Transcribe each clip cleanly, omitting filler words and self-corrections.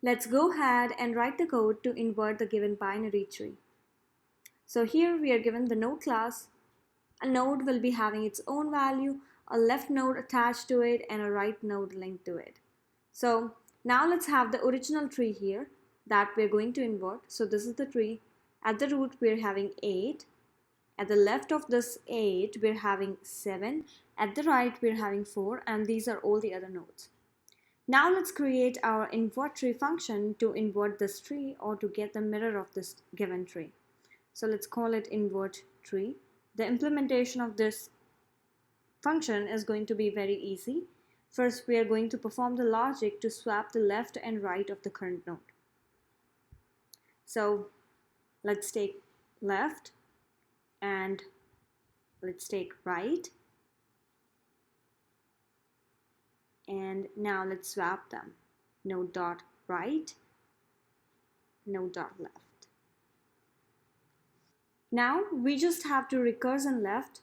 Let's go ahead and write the code to invert the given binary tree. So here we are given the node class. A node will be having its own value, a left node attached to it, and a right node linked to it. So now let's have the original tree here that we're going to invert. So this is the tree. At the root we're having 8. At the left of this 8 we're having 7. At the right we're having 4, and these are all the other nodes. Now let's create our invert tree function to invert this tree or to get the mirror of this given tree. So let's call it invert tree. The implementation of this function is going to be very easy. First, we are going to perform the logic to swap the left and right of the current node. So let's take left and let's take right. And now let's swap them. Node.right, node.left. Now we just have to recurse in left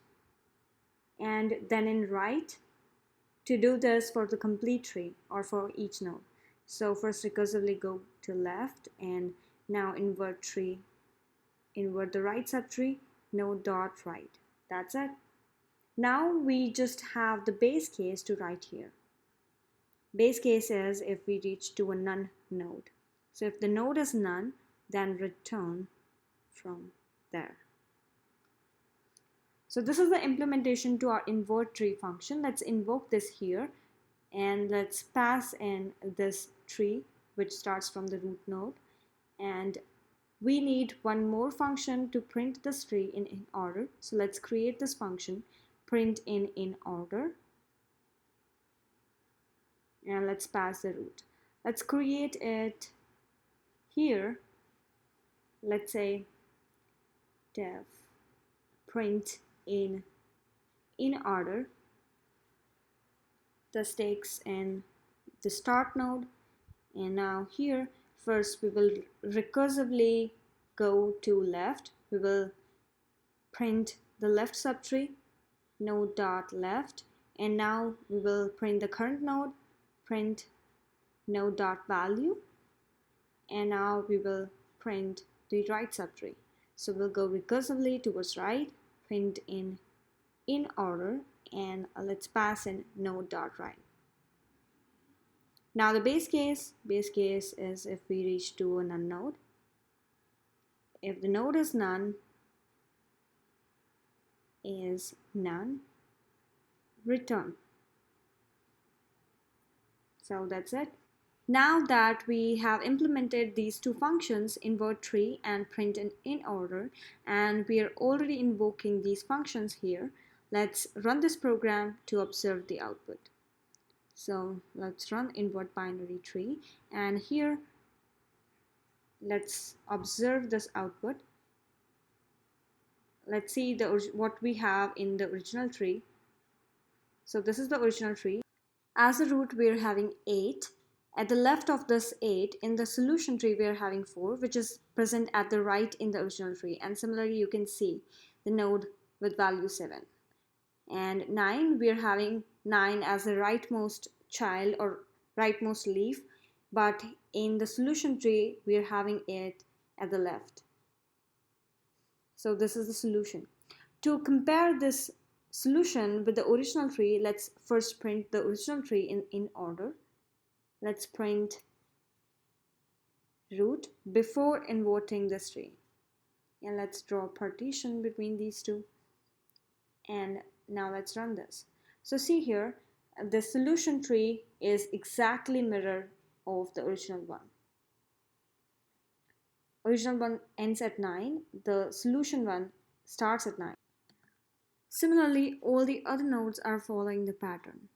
and then in right to do this for the complete tree or for each node. So first recursively go to left and now invert tree, invert the right subtree, node.right. That's it. Now we just have the base case to write here. Base case is if we reach to a none node. So if the node is none, then return from there. So this is the implementation to our invert tree function. Let's invoke this here and let's pass in this tree which starts from the root node, and we need one more function to print this tree in order. So let's create this function print in order, and let's pass the root. Let's create it here. Let's say def print in order. This takes in the start node, and now here first we will recursively go to left. We will print the left subtree, node.left, and now we will print the current node, print node.value, and now we will print the right subtree. So we'll go recursively towards right, print in order, and let's pass in node.right. Now the base case is if we reach to a none node. If the node is none, return. So that's it. Now that we have implemented these two functions, invert tree and print in order, and we are already invoking these functions here, let's run this program to observe the output. So let's run InvertBinaryTree, and here let's observe this output. Let's see what we have in the original tree. So this is the original tree. As a root we are having 8. At the left of this 8, in the solution tree we are having 4, which is present at the right in the original tree, and similarly you can see the node with value 7. And 9, we are having 9 as the rightmost child or rightmost leaf, but in the solution tree we are having it at the left. So this is the solution. To compare this solution with the original tree, let's first print the original tree in order. Let's print root before inverting this tree, and let's draw a partition between these two, and now let's run this. So see here, the solution tree is exactly mirror of the original one. Original one ends at 9, the solution one starts at 9. Similarly, all the other nodes are following the pattern.